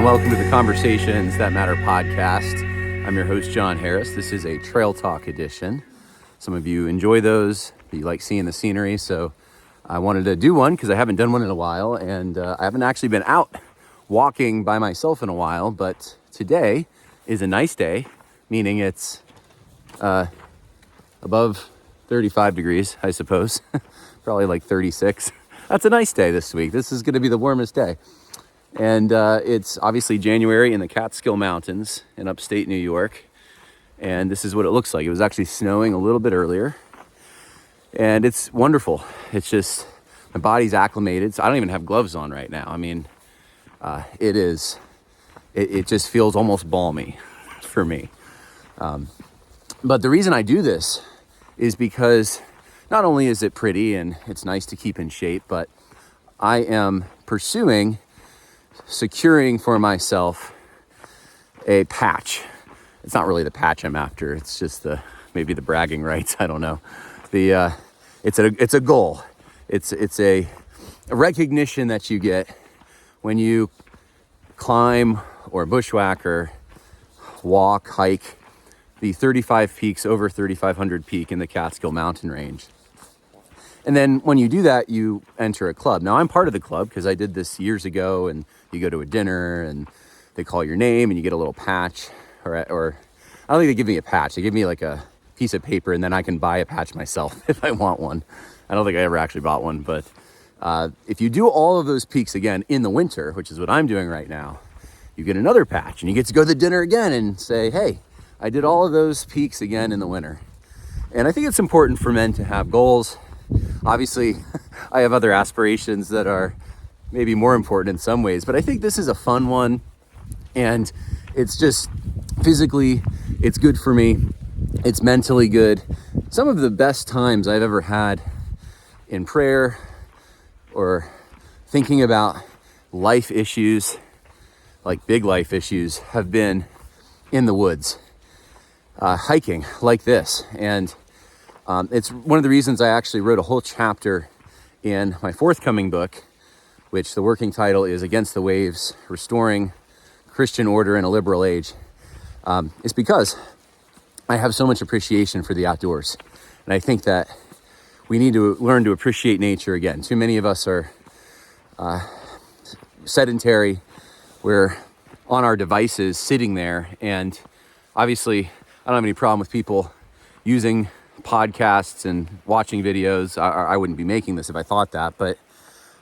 welcome to the Conversations That Matter podcast. I'm your host, John Harris. This is a Trail Talk edition. Some of you enjoy those. You like seeing the scenery, so I wanted to do one because I haven't done one in a while, and I haven't actually been out walking by myself in a while, but today is a nice day, meaning it's above 35 degrees, I suppose. Probably like 36. That's a nice day this week. This is going to be the warmest day. And it's obviously January in the Catskill Mountains in upstate New York. And this is what it looks like. It was actually snowing a little bit earlier. And it's wonderful. It's just, my body's acclimated. So I don't even have gloves on right now. I mean, it just feels almost balmy for me. But the reason I do this is because not only is it pretty and it's nice to keep in shape, but I am securing for myself a patch. It's not really the patch I'm after. It's just maybe the bragging rights. I don't know. It's a goal. It's a recognition that you get when you climb or bushwhack or walk, hike the 35 peaks over 3,500 peak in the Catskill Mountain Range. And then when you do that, you enter a club. Now I'm part of the club because I did this years ago, and you go to a dinner and they call your name and you get a little patch, or I don't think they give me a patch. They give me like a piece of paper, and then I can buy a patch myself if I want one. I don't think I ever actually bought one, but if you do all of those peaks again in the winter, which is what I'm doing right now, you get another patch and you get to go to the dinner again and say, hey, I did all of those peaks again in the winter. And I think it's important for men to have goals. Obviously, I have other aspirations that are maybe more important in some ways, but I think this is a fun one, and it's just physically, it's good for me. It's mentally good. Some of the best times I've ever had in prayer or thinking about life issues, like big life issues, have been in the woods, hiking like this. And it's one of the reasons I actually wrote a whole chapter in my forthcoming book, which the working title is Against the Waves, Restoring Christian Order in a Liberal Age. It's because I have so much appreciation for the outdoors. And I think that we need to learn to appreciate nature again. Too many of us are sedentary. We're on our devices sitting there. And obviously, I don't have any problem with people using podcasts and watching videos. I wouldn't be making this if I thought that. But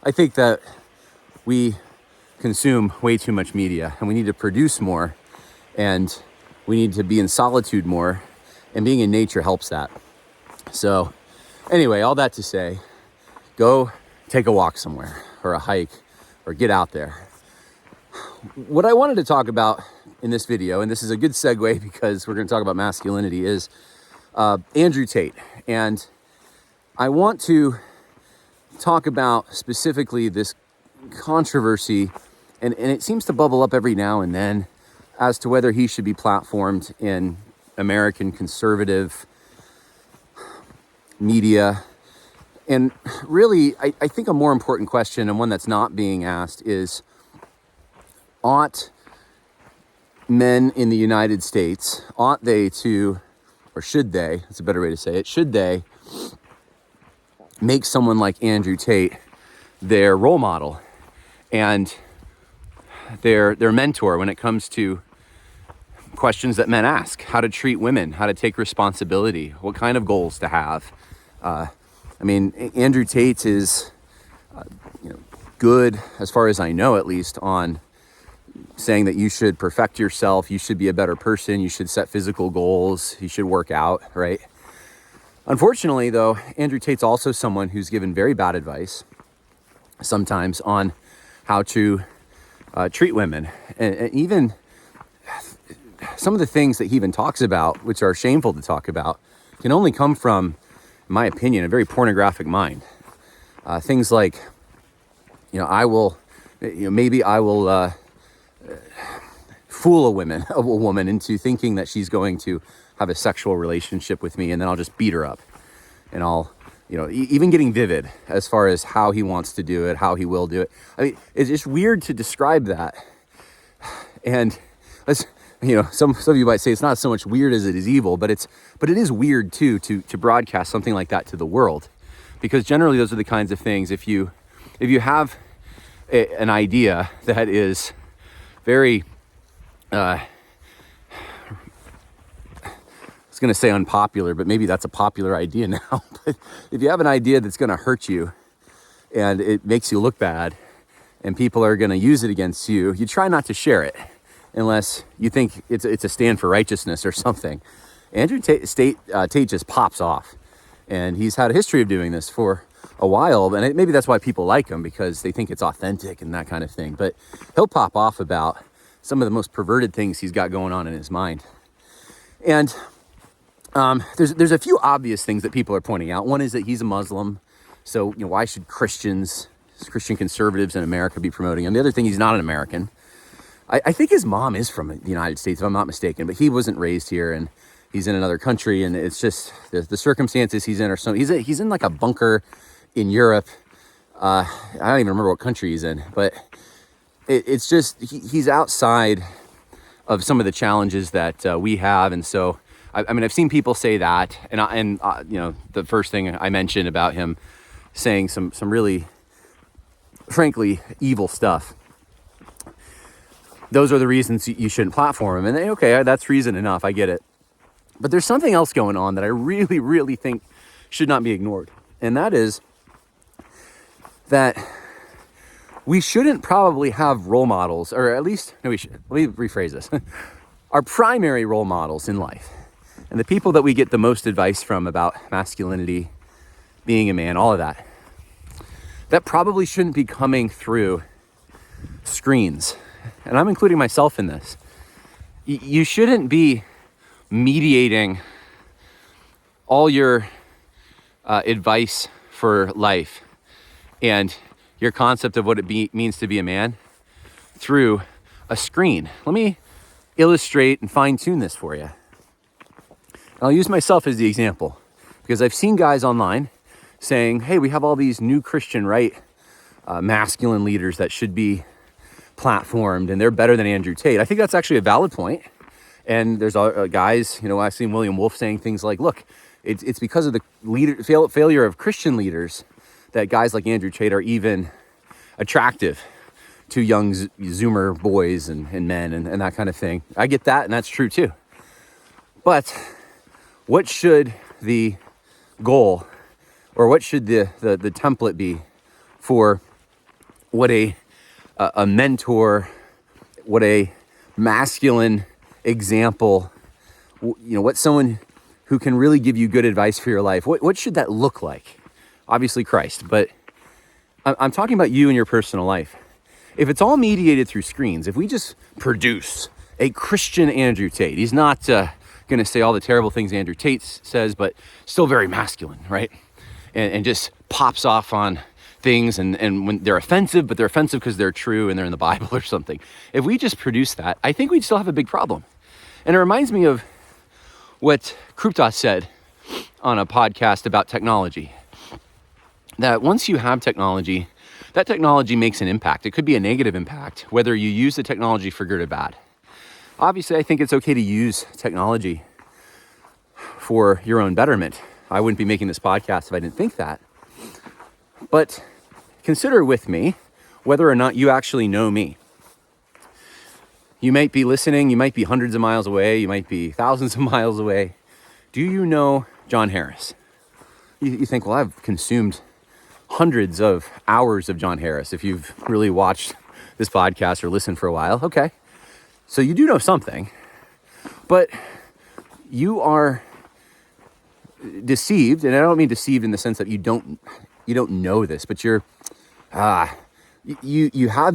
I think that we consume way too much media, and we need to produce more, and we need to be in solitude more, and being in nature helps that. So anyway, all that to say, go take a walk somewhere or a hike or get out there. What I wanted to talk about in this video, and this is a good segue because we're going to talk about masculinity, is Andrew Tate. And I want to talk about specifically this controversy, and it seems to bubble up every now and then, as to whether he should be platformed in American conservative media. And really, I think a more important question, and one that's not being asked, is ought men in the United States, ought they to, or should they, that's a better way to say it, should they make someone like Andrew Tate their role model and their mentor when it comes to questions that men ask, how to treat women, how to take responsibility, what kind of goals to have. I mean, Andrew Tate is good, as far as I know at least, on saying that you should perfect yourself, you should be a better person, you should set physical goals, you should work out, right? Unfortunately, though, Andrew Tate's also someone who's given very bad advice sometimes on how to treat women. And even some of the things that he even talks about, which are shameful to talk about, can only come from, in my opinion, a very pornographic mind. Things like, maybe I will fool a woman into thinking that she's going to have a sexual relationship with me, and then I'll just beat her up. And I'll, even getting vivid as far as how he wants to do it, how he will do it. I mean, it's just weird to describe that And let's, some of you might say it's not so much weird as it is evil, but it is weird too to broadcast something like that to the world, because generally those are the kinds of things. If you have an idea that is very, I was going to say unpopular, but maybe that's a popular idea now. But if you have an idea that's going to hurt you and it makes you look bad and people are going to use it against you, you try not to share it unless you think it's a stand for righteousness or something. Andrew Tate just pops off, and he's had a history of doing this for a while, and maybe that's why people like him, because they think it's authentic and that kind of thing. But he'll pop off about some of the most perverted things he's got going on in his mind. And there's a few obvious things that people are pointing out. One is that he's a Muslim, so why should Christian conservatives in America be promoting him? The other thing, he's not an American. I think his mom is from the United States, if I'm not mistaken, but he wasn't raised here, and he's in another country, and it's just the circumstances he's in are so. He's in like a bunker in Europe. I don't even remember what country he's in, but it's just he's outside of some of the challenges that we have, and so I mean I've seen people say that, and the first thing I mentioned about him saying some really, frankly, evil stuff. Those are the reasons you shouldn't platform him. And okay, that's reason enough. I get it. But there's something else going on that I really, really think should not be ignored. And that is that we shouldn't probably have role models, or at least, no, we should. Let me rephrase this. Our primary role models in life, and the people that we get the most advice from about masculinity, being a man, all of that, that probably shouldn't be coming through screens. And I'm including myself in this. You shouldn't be mediating all your advice for life and your concept of what it means to be a man through a screen. Let me illustrate and fine-tune this for you. I'll use myself as the example, because I've seen guys online saying, hey, we have all these new Christian right masculine leaders that should be platformed, and they're better than Andrew Tate. I think that's actually a valid point. And there's guys, I've seen William Wolf saying things like, look, it's because of the failure of Christian leaders that guys like Andrew Tate are even attractive to young Zoomer boys and men and that kind of thing. I get that, and that's true too. But what should the goal, or what should the template be for what a mentor, what a masculine example, what someone who can really give you good advice for your life, what should that look like? Obviously Christ, but I'm talking about you and your personal life. If it's all mediated through screens, if we just produce a Christian Andrew Tate, he's not going to say all the terrible things Andrew Tate says, but still very masculine, right? And just pops off on things, and when they're offensive, but they're offensive because they're true and they're in the Bible or something. If we just produce that, I think we'd still have a big problem. And it reminds me of what Kruptas said on a podcast about technology, that once you have technology, that technology makes an impact. It could be a negative impact, whether you use the technology for good or bad. Obviously, I think it's okay to use technology for your own betterment. I wouldn't be making this podcast if I didn't think that. But consider with me whether or not you actually know me. You might be listening, you might be hundreds of miles away, you might be thousands of miles away. Do you know John Harris? You think, well, I've consumed hundreds of hours of John Harris if you've really watched this podcast or listened for a while. Okay, so you do know something, but you are deceived, and I don't mean deceived in the sense that you don't know this, but you have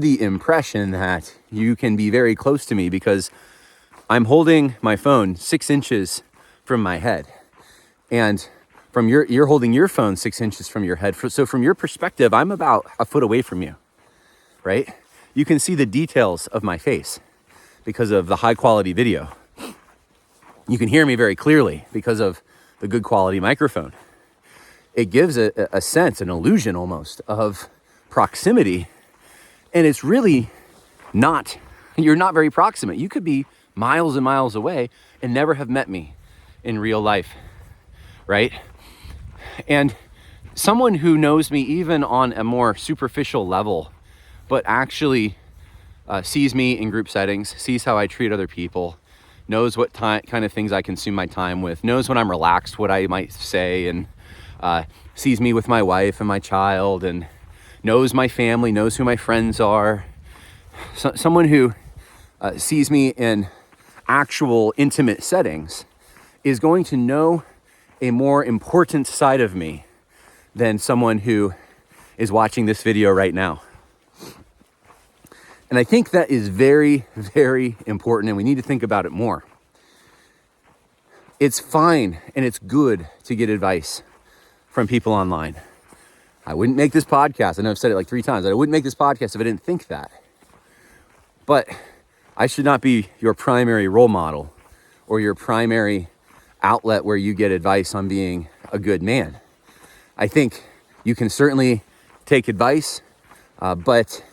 the impression that you can be very close to me because I'm holding my phone 6 inches from my head, and you're holding your phone 6 inches from your head. So from your perspective, I'm about a foot away from you, right? You can see the details of my face because of the high quality video. You can hear me very clearly because of the good quality microphone. It gives a sense, an illusion almost, of proximity. And it's really not, You're not very proximate. You could be miles and miles away and never have met me in real life, right? And someone who knows me even on a more superficial level, but actually sees me in group settings, sees how I treat other people, knows what kind of things I consume my time with, knows when I'm relaxed what I might say, and sees me with my wife and my child, and knows my family, knows who my friends are. Someone who sees me in actual intimate settings is going to know a more important side of me than someone who is watching this video right now. And I think that is very, very important, and we need to think about it more. It's fine and it's good to get advice from people online. I wouldn't make this podcast. I know I've said it like 3 times. I wouldn't make this podcast if I didn't think that. But I should not be your primary role model or your primary outlet where you get advice on being a good man. I think you can certainly take advice, but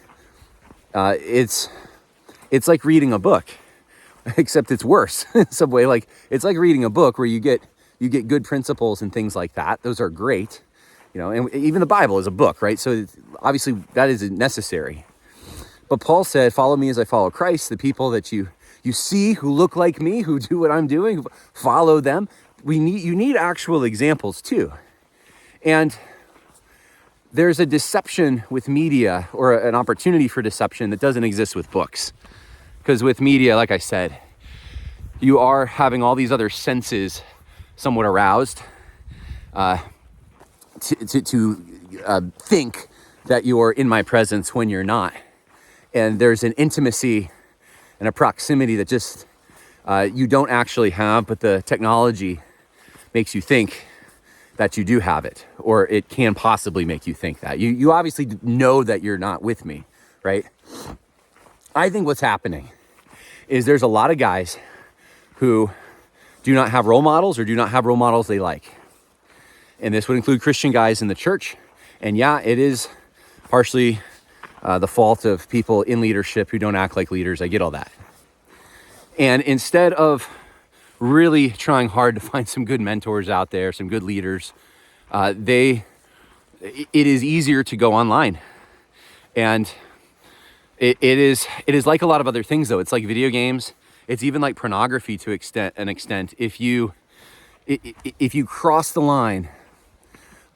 it's like reading a book, except it's worse in some way. Like, it's like reading a book where you get good principles and things like that. Those are great, and even the Bible is a book, right? So obviously that is necessary. But Paul said, follow me as I follow Christ. The people that you see who look like me, who do what I'm doing, follow them. You need actual examples too. And there's a deception with media, or an opportunity for deception, that doesn't exist with books. Because with media, like I said, you are having all these other senses somewhat aroused to think that you're in my presence when you're not. And there's an intimacy and a proximity that just you don't actually have, but the technology makes you think that you do have it, or it can possibly make you think that. You obviously know that you're not with me, right? I think what's happening is there's a lot of guys who do not have role models, or do not have role models they like. And this would include Christian guys in the church. And yeah, it is partially the fault of people in leadership who don't act like leaders. I get all that. And instead of really trying hard to find some good mentors out there, some good leaders, it is easier to go online. And it is like a lot of other things, though. It's like video games. It's even like pornography to an extent. If you cross the line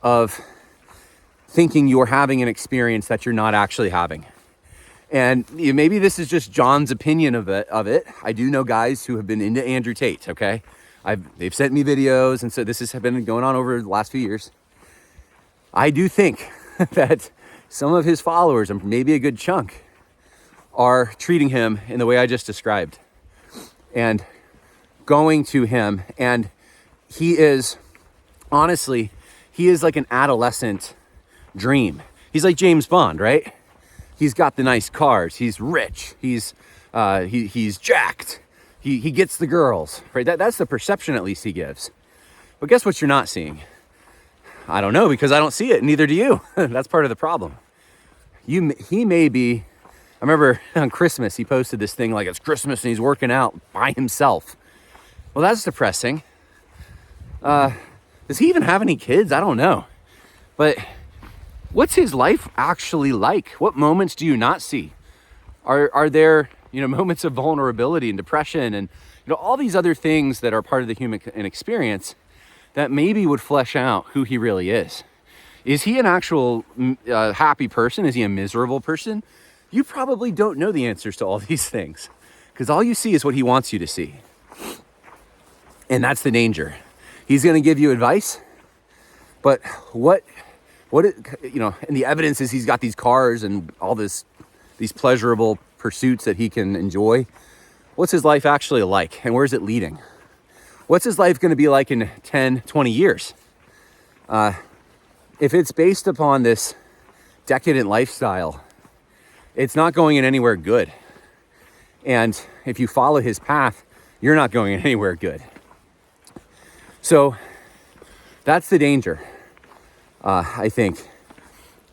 of thinking you're having an experience that you're not actually having. And maybe this is just John's opinion of it. I do know guys who have been into Andrew Tate, okay? They've sent me videos, and so this has been going on over the last few years. I do think that some of his followers, and maybe a good chunk, are treating him in the way I just described. And going to him, and he is like an adolescent dream. He's like James Bond, right? He's got the nice cars. He's rich. He's jacked. He gets the girls, right? That's the perception, at least, he gives. But guess what you're not seeing? I don't know, because I don't see it. Neither do you. That's part of the problem. He may be. I remember on Christmas he posted this thing like it's Christmas and he's working out by himself. Well, that's depressing. Does he even have any kids? I don't know. But what's his life actually like? What moments do you not see? Are there, moments of vulnerability and depression and, all these other things that are part of the human experience that maybe would flesh out who he really is? Is he an actual happy person? Is he a miserable person? You probably don't know the answers to all these things, because all you see is what he wants you to see. And that's the danger. He's going to give you advice, but and the evidence is he's got these cars and all these pleasurable pursuits that he can enjoy. What's his life actually like, and where's it leading? What's his life going to be like in 10, 20 years? If it's based upon this decadent lifestyle, it's not going in anywhere good. And if you follow his path, you're not going in anywhere good. So that's the danger, I think.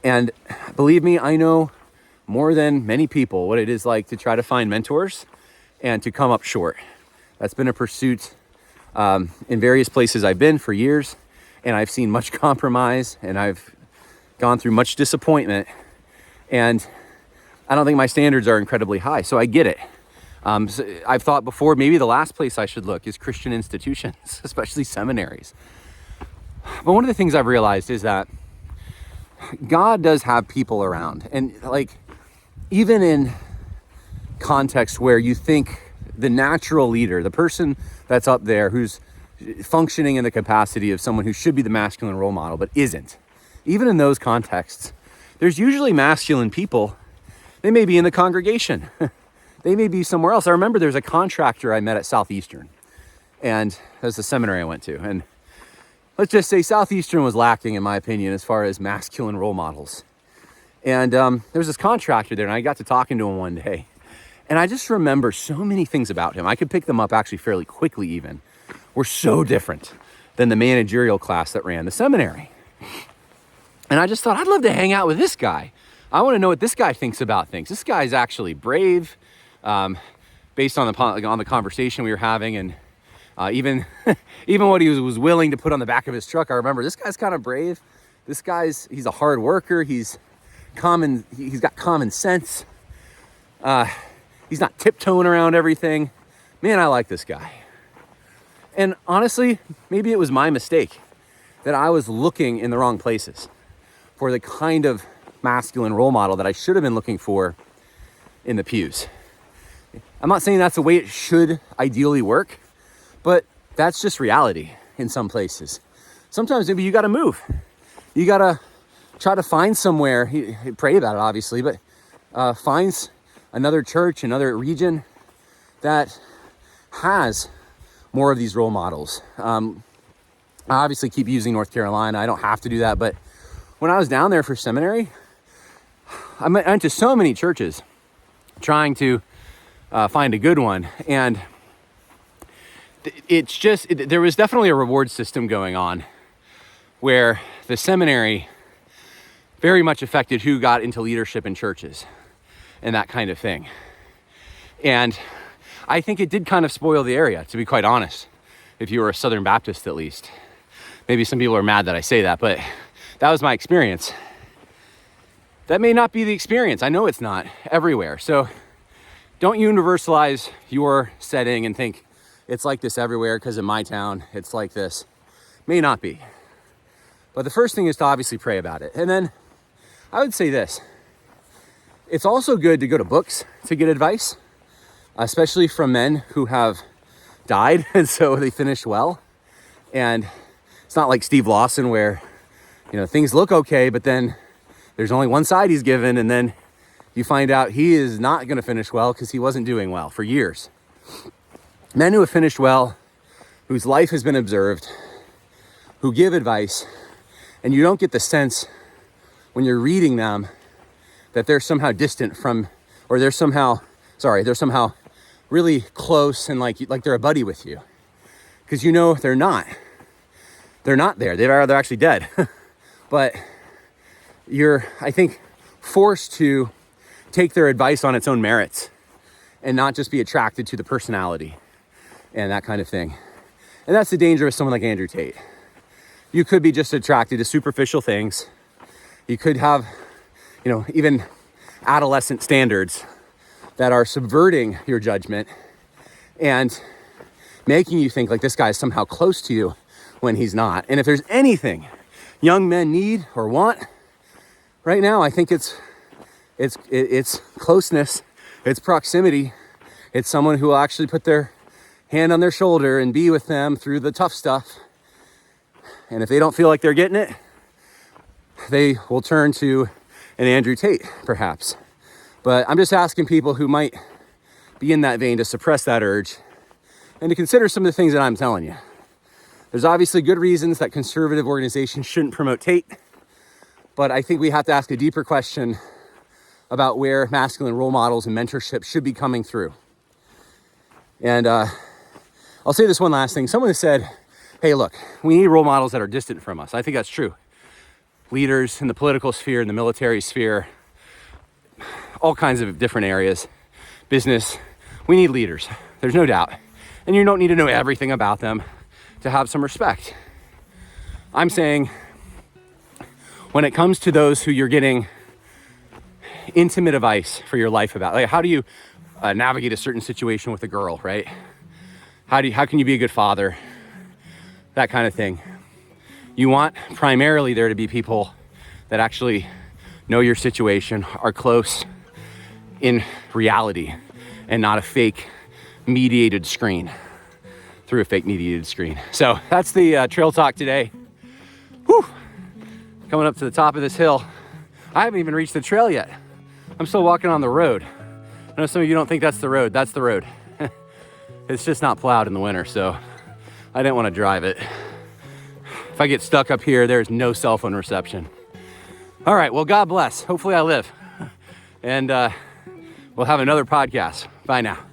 And believe me, I know more than many people what it is like to try to find mentors and to come up short. That's been a pursuit in various places I've been for years, and I've seen much compromise, and I've gone through much disappointment, and I don't think my standards are incredibly high, so I get it. So I've thought before, maybe the last place I should look is Christian institutions, especially seminaries. But one of the things I've realized is that God does have people around, and like, even in contexts where you think the natural leader, the person that's up there who's functioning in the capacity of someone who should be the masculine role model but isn't, even in those contexts, there's usually masculine people. They may be in the congregation. They may be somewhere else. I remember there's a contractor I met at Southeastern, and that's the seminary I went to. And let's just say Southeastern was lacking, in my opinion, as far as masculine role models. And there was this contractor there, and I got to talking to him one day. And I just remember so many things about him. I could pick them up actually fairly quickly even. Were so different than the managerial class that ran the seminary. And I just thought, I'd love to hang out with this guy. I want to know what this guy thinks about things. This guy's actually brave, based on the conversation we were having, and even what he was willing to put on the back of his truck. I remember this guy's kind of brave. He's a hard worker. He's got common sense. He's not tiptoeing around everything. Man, I like this guy. And honestly, maybe it was my mistake that I was looking in the wrong places for the kind of masculine role model that I should have been looking for in the pews. I'm not saying that's the way it should ideally work, but that's just reality in some places. Sometimes maybe you got to move. You got to try to find somewhere, pray about it obviously, but find another church, another region that has more of these role models. I obviously keep using North Carolina. I don't have to do that, but when I was down there for seminary, I went to so many churches trying to find a good one, and there was definitely a reward system going on where the seminary very much affected who got into leadership in churches and that kind of thing. And I think it did kind of spoil the area, to be quite honest, if you were a Southern Baptist at least. Maybe some people are mad that I say that, but that was my experience. That may not be the experience. I know it's not everywhere. So don't universalize your setting and think it's like this everywhere because in my town, it's like this. May not be. But the first thing is to obviously pray about it. And then I would say this. It's also good to go to books to get advice, especially from men who have died and so they finished well. And it's not like Steve Lawson where, things look okay, but then there's only one side he's given, and then you find out he is not going to finish well because he wasn't doing well for years. Men who have finished well, whose life has been observed, who give advice, and you don't get the sense when you're reading them that they're somehow distant from, or they're somehow really close and like they're a buddy with you. Because they're not. They're not there. They're actually dead. But you're, I think, forced to take their advice on its own merits and not just be attracted to the personality and that kind of thing. And that's the danger of someone like Andrew Tate. You could be just attracted to superficial things. You could have, even adolescent standards that are subverting your judgment and making you think like this guy is somehow close to you when he's not. And if there's anything young men need or want right now, I think it's closeness, it's proximity, it's someone who will actually put their hand on their shoulder and be with them through the tough stuff. And if they don't feel like they're getting it, they will turn to an Andrew Tate, perhaps. But I'm just asking people who might be in that vein to suppress that urge and to consider some of the things that I'm telling you. There's obviously good reasons that conservative organizations shouldn't promote Tate, but I think we have to ask a deeper question about where masculine role models and mentorship should be coming through. And I'll say this one last thing. Someone has said, hey, look, we need role models that are distant from us. I think that's true. Leaders in the political sphere, in the military sphere, all kinds of different areas, business. We need leaders. There's no doubt. And you don't need to know everything about them to have some respect. I'm saying when it comes to those who you're getting intimate advice for your life about, like how do you navigate a certain situation with a girl, right? How can you be a good father? That kind of thing. You want primarily there to be people that actually know your situation, are close in reality, and not a fake mediated screen, through a fake mediated screen. So that's the trail talk today. Whew. Coming up to the top of this hill. I haven't even reached the trail yet. I'm still walking on the road. I know some of you don't think that's the road. That's the road. It's just not plowed in the winter, so I didn't want to drive it. If I get stuck up here, there's no cell phone reception. All right, well, God bless. Hopefully I live. And we'll have another podcast. Bye now.